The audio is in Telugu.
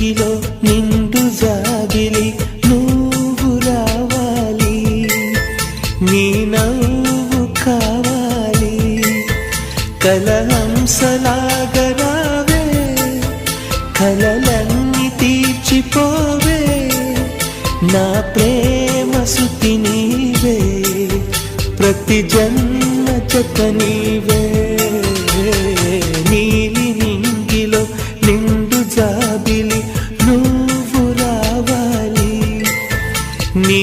నింగిలో నిండు జాబిలి నువ్వు రావాలి, నీ నవ్వు కావాలి, కలహంసలాగా రావే, కలలన్నీ తీర్చిపోవే, నా ప్రేమ సుతి నీవే, ప్రతి జన్మ జత నీవే. నీలి నింగిలో నిండు జాబిలి నువ్వు రావాలి, నీ